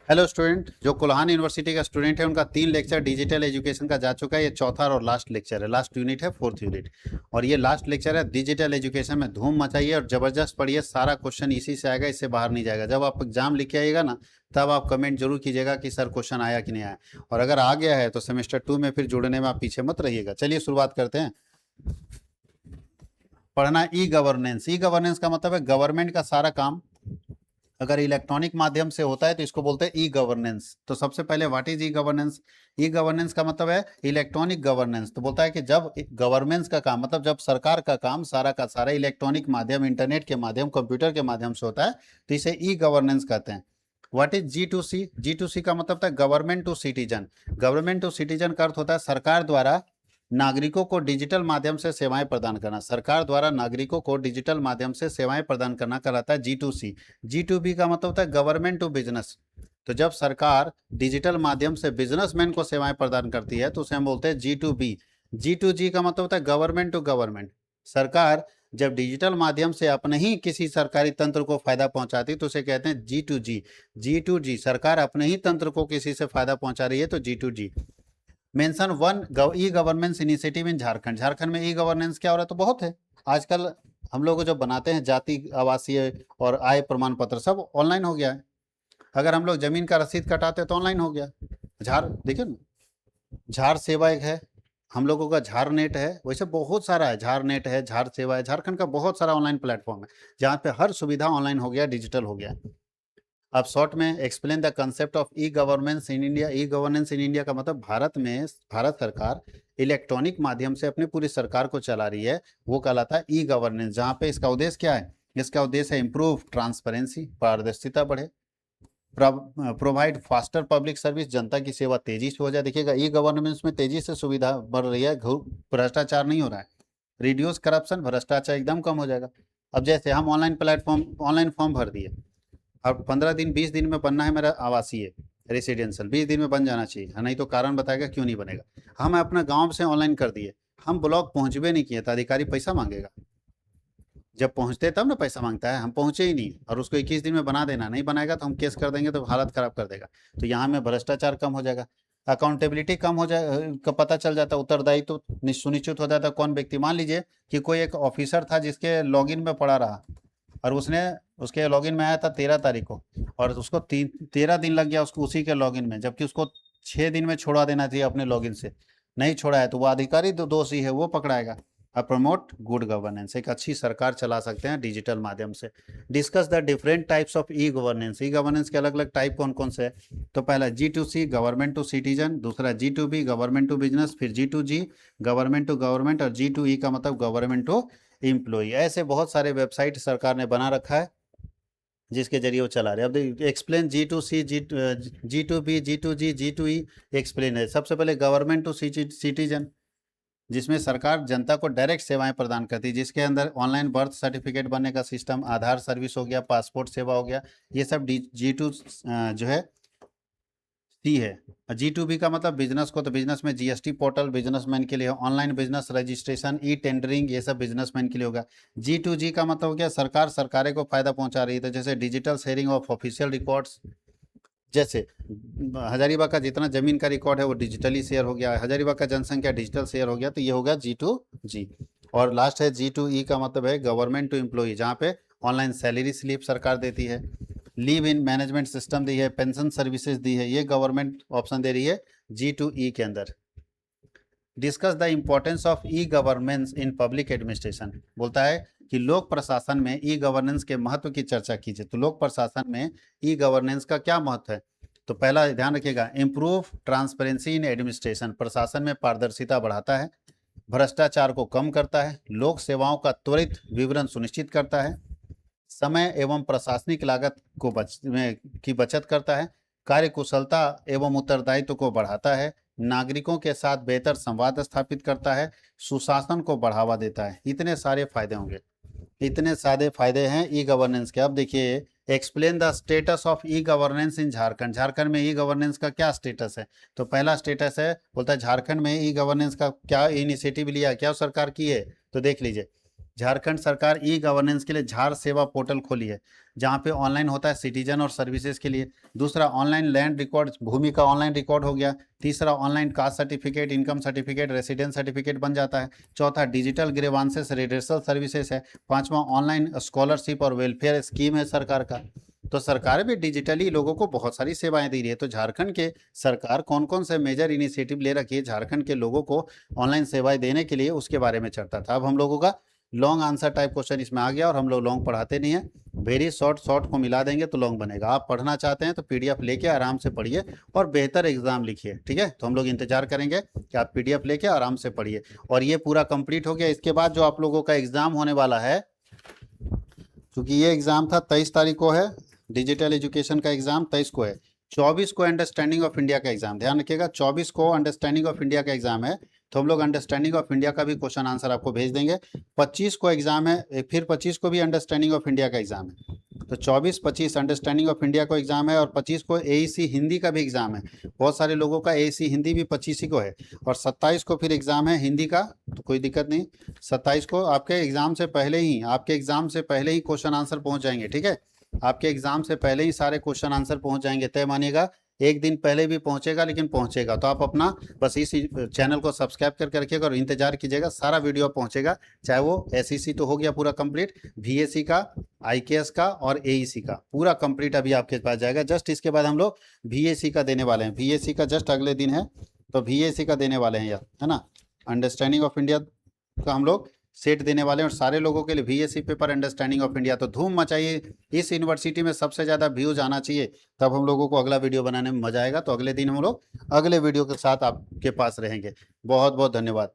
Hello student, जो Kolhan university का student है उनका 3 लेक्चर डिजिटल एजुकेशन का जा चुका है। ये चौथा और लास्ट लेक्चर है, लास्ट यूनिट है, फोर्थ यूनिट। और ये लास्ट लेक्चर है। डिजिटल एजुकेशन में धूम मचाइए और जबरदस्त पढ़िए। सारा क्वेश्चन इसी से आएगा, इससे बाहर नहीं जाएगा। जब आप एग्जाम लिख के आइएगा ना, तब आप कमेंट जरूर कीजिएगा कि सर क्वेश्चन आया कि नहीं आया। और अगर आ गया है तो सेमेस्टर 2 में फिर जुड़ने में आप पीछे मत रहिएगा। चलिए शुरुआत करते हैं। पढ़ना ई गवर्नेंस। ई गवर्नेंस का मतलब है गवर्नमेंट का सारा काम अगर इलेक्ट्रॉनिक माध्यम से होता है तो इसको बोलते हैं ई गवर्नेंस। तो सबसे पहले what is e governance? E governance का मतलब है इलेक्ट्रॉनिक गवर्नेंस। तो बोलता है कि जब गवर्नेंस का काम मतलब जब सरकार का काम सारा का सारा इलेक्ट्रॉनिक माध्यम, इंटरनेट के माध्यम, कंप्यूटर के माध्यम से होता है तो इसे ई गवर्नेंस कहते हैं। What is G2C? G2C का मतलब था government to citizen. Government to citizen का अर्थ होता है सरकार द्वारा नागरिकों को डिजिटल माध्यम से सेवाएं प्रदान करना। सरकार द्वारा नागरिकों को डिजिटल माध्यम से सेवाएं प्रदान करना कहलाता है G2C। G2B का मतलब होता है गवर्नमेंट टू बिजनेस। तो जब सरकार डिजिटल माध्यम से बिजनेसमैन को सेवाएं प्रदान करती है तो उसे हम बोलते हैं G2B। G2G का मतलब होता है गवर्नमेंट टू गवर्नमेंट। सरकार जब डिजिटल माध्यम से अपने ही किसी सरकारी तंत्र को फायदा पहुंचाती तो उसे कहते हैं G2G। G2G सरकार अपने ही तंत्र को किसी से फायदा पहुंचा रही है तो G2G। Mention one e governance initiative in Jharkhand. Jharkhand में ई गवर्नेंस क्या हो रहा है? तो बहुत है आजकल। हम लोग जो बनाते हैं जाति आवासीय और आय प्रमाण पत्र सब ऑनलाइन हो गया है। अगर हम लोग जमीन का रसीद कटाते तो ऑनलाइन हो गया। झार देखिए ना, झार सेवा एक है, हम लोगों का झार नेट है, वैसे बहुत सारा है। झार नेट है, झार सेवा है। झारखंड का बहुत सारा ऑनलाइन प्लेटफॉर्म है जहाँ पे हर सुविधा ऑनलाइन हो गया, डिजिटल हो गया। अब शॉर्ट में explain the concept of e governance in India. E governance in India का मतलब भारत सरकार इलेक्ट्रॉनिक माध्यम से अपनी पूरी सरकार को चला रही है, वो कहलाता है ई गवर्नेंस। जहाँ पे इसका उद्देश्य क्या है? इसका उद्देश्य है इम्प्रूव ट्रांसपेरेंसी, पारदर्शिता बढ़े, प्रोवाइड फास्टर पब्लिक सर्विस, जनता की सेवा तेजी से हो जाए। देखिएगा ई गवर्नेंस में तेजी से सुविधा बढ़ रही है, भ्रष्टाचार नहीं हो रहा है। रिड्यूस करप्शन, भ्रष्टाचार एकदम कम हो जाएगा। अब जैसे हम ऑनलाइन फॉर्म भर दिए, अब 15 दिन 20 दिन में बनना है मेरा आवासीय रेसिडेंशियल, 20 दिन में बन जाना चाहिए, नहीं तो कारण बताएगा क्यों नहीं बनेगा। हम अपना गांव से ऑनलाइन कर दिए, हम ब्लॉक पहुंचबे नहीं किए तो अधिकारी पैसा मांगेगा। जब पहुंचते तब ना पैसा मांगता है, हम पहुंचे ही नहीं और उसको 21 दिन में बना देना, नहीं बनाएगा तो हम केस कर देंगे तो हालत खराब कर देगा। तो यहाँ में भ्रष्टाचार कम हो जाएगा, अकाउंटेबिलिटी कम हो जाए का पता चल जाता, उत्तरदायित्व तो सुनिश्चित हो जाता। कौन व्यक्ति, मान लीजिए कि कोई एक ऑफिसर था जिसके लॉगिन में पड़ा रहा और उसने उसके लॉगिन में आया था 13 तारीख को और उसको 13 दिन लग गया उसको उसी के लॉगिन में, जबकि उसको 6 दिन में छोड़ा देना चाहिए अपने लॉगिन से, नहीं छोड़ा है तो वो अधिकारी दोषी है, वो पकड़ाएगा। अब प्रमोट गुड गवर्नेंस, एक अच्छी सरकार चला सकते हैं डिजिटल माध्यम से। Discuss the different types of e governance. E governance के अलग अलग टाइप कौन कौन से है? तो पहला G2C गवर्नमेंट टू सिटीजन, दूसरा G2B गवर्नमेंट टू बिजनेस, फिर G2G गवर्नमेंट टू गवर्नमेंट और G2E का मतलब गवर्नमेंट टू एम्प्लॉई। ऐसे बहुत सारे वेबसाइट सरकार ने बना रखा है जिसके जरिए वो चला रहे हैं। अब देखिए explain G2C, G2B, G2G, G2E explain है। सबसे पहले गवर्नमेंट टू सिटीजन, जिसमें सरकार जनता को डायरेक्ट सेवाएं प्रदान करती है, जिसके अंदर ऑनलाइन बर्थ सर्टिफिकेट बनने का सिस्टम, आधार सर्विस हो गया, पासपोर्ट सेवा हो गया, ये सब G2 जो है सी है। G2B का मतलब बिजनेस को, तो बिजनेस में GST पोर्टल बिजनेसमैन के लिए, online business registration, e tendering, ये सब बिजनेसमैन के लिए होगा। G2G का मतलब हो गया सरकारें को फायदा पहुंचा रही है, तो जैसे digital sharing of official records, जैसे हजारीबाग का जितना जमीन का रिकॉर्ड है वो डिजिटली शेयर हो गया, हजारीबाग का जनसंख्या डिजिटल शेयर हो गया, तो ये होगा G2G। और लास्ट है G2E का मतलब है गवर्नमेंट टू एम्प्लॉई, जहाँ पे ऑनलाइन सैलरी स्लिप सरकार देती है, लीव इन मैनेजमेंट सिस्टम दी है, पेंशन सर्विसेज दी है, ये गवर्नमेंट ऑप्शन दे रही है G2E के अंदर। Discuss the importance of e governance in public administration, बोलता है कि लोक प्रशासन में ई गवर्नेंस के महत्व की चर्चा कीजिए। तो लोक प्रशासन में ई गवर्नेंस का क्या महत्व है? तो पहला ध्यान रखिएगा, इम्प्रूव ट्रांसपेरेंसी इन एडमिनिस्ट्रेशन, प्रशासन में पारदर्शिता बढ़ाता है, भ्रष्टाचार को कम करता है, लोक सेवाओं का त्वरित विवरण सुनिश्चित करता है, समय एवं प्रशासनिक लागत की बचत करता है, कार्यकुशलता एवं उत्तरदायित्व को बढ़ाता है, नागरिकों के साथ बेहतर संवाद स्थापित करता है, सुशासन को बढ़ावा देता है। इतने सारे फायदे होंगे, इतने सारे फायदे हैं ई गवर्नेंस के। अब देखिए explain the status of e governance in Jharkhand. Jharkhand में ई गवर्नेंस का क्या स्टेटस है? तो पहला स्टेटस है, बोलता है झारखंड में ई गवर्नेंस का क्या इनिशिएटिव लिया, क्या सरकार की है? तो देख लीजिए, झारखंड सरकार ई गवर्नेंस के लिए झार सेवा पोर्टल खोली है, जहां पे ऑनलाइन होता है सिटीजन और सर्विसेज के लिए। दूसरा, ऑनलाइन लैंड रिकॉर्ड, भूमि का ऑनलाइन रिकॉर्ड हो गया। तीसरा, online caste certificate, income certificate, residence certificate बन जाता है। चौथा, डिजिटल ग्रीवांसेस रिड्रेसल सर्विसेज है। पांचवा, ऑनलाइन स्कॉलरशिप और वेलफेयर स्कीम है सरकार का। तो सरकार भी डिजिटली लोगों को बहुत सारी सेवाएं दे रही है। तो झारखंड के सरकार कौन कौन से मेजर इनिशिएटिव ले रखी है झारखंड के लोगों को ऑनलाइन सेवाएं देने के लिए, उसके बारे में चर्चा था। अब हम लोगों का लॉन्ग आंसर टाइप क्वेश्चन इसमें आ गया, और हम लोग लॉन्ग पढ़ाते नहीं है, वेरी शॉर्ट को मिला देंगे तो लॉन्ग बनेगा। आप पढ़ना चाहते हैं तो पीडीएफ लेके आराम से पढ़िए और बेहतर एग्जाम लिखिए, ठीक है। तो हम लोग इंतजार करेंगे कि आप पीडीएफ लेके आराम से पढ़िए। और ये पूरा कंप्लीट हो गया। इसके बाद जो आप लोगों का एग्जाम होने वाला है, क्योंकि ये एग्जाम था 23 तारीख को है, डिजिटल एजुकेशन का एग्जाम 23 को है। 24 को अंडरस्टैंडिंग ऑफ इंडिया का एग्जाम, ध्यान रखिएगा 24 को अंडरस्टैंडिंग ऑफ इंडिया का एग्जाम है। तो हम लोग अंडरस्टैंडिंग ऑफ इंडिया का भी क्वेश्चन आंसर आपको भेज देंगे। 25 को एग्जाम है, फिर 25 को भी अंडरस्टैंडिंग ऑफ इंडिया का एग्जाम है। तो 24-25 अंडरस्टैंडिंग ऑफ इंडिया को एग्जाम है, और 25 को एईसी हिंदी का भी एग्जाम है। बहुत सारे लोगों का एईसी हिंदी भी 25 ही को है। और 27 को फिर एग्जाम है हिंदी का, तो कोई दिक्कत नहीं। 27 को आपके एग्जाम से पहले ही क्वेश्चन आंसर पहुंच जाएंगे, ठीक है। आपके एग्जाम से पहले ही सारे क्वेश्चन आंसर पहुंच जाएंगे, तय मानिएगा। एक दिन पहले भी पहुंचेगा, लेकिन पहुंचेगा। तो आप अपना बस इस चैनल को सब्सक्राइब करके रखिएगा और इंतजार कीजिएगा, सारा वीडियो पहुंचेगा। चाहे वो एसईसी तो हो गया पूरा कंप्लीट, वीएसी का, आईकेएस का और एईसी का पूरा कंप्लीट अभी आपके पास जाएगा। जस्ट इसके बाद हम लोग वीएसी का देने वाले हैं। वीएसी का जस्ट अगले दिन है, तो वीएसी का देने वाले हैं यार, है ना। अंडरस्टैंडिंग ऑफ इंडिया का हम लोग सेट देने वाले हैं, और सारे लोगों के लिए VSC paper understanding of India. तो धूम मचाइए, इस यूनिवर्सिटी में सबसे ज़्यादा व्यूज आना चाहिए, तब हम लोगों को अगला वीडियो बनाने में मजा आएगा। तो अगले दिन हम लोग अगले वीडियो के साथ आपके पास रहेंगे। बहुत बहुत धन्यवाद।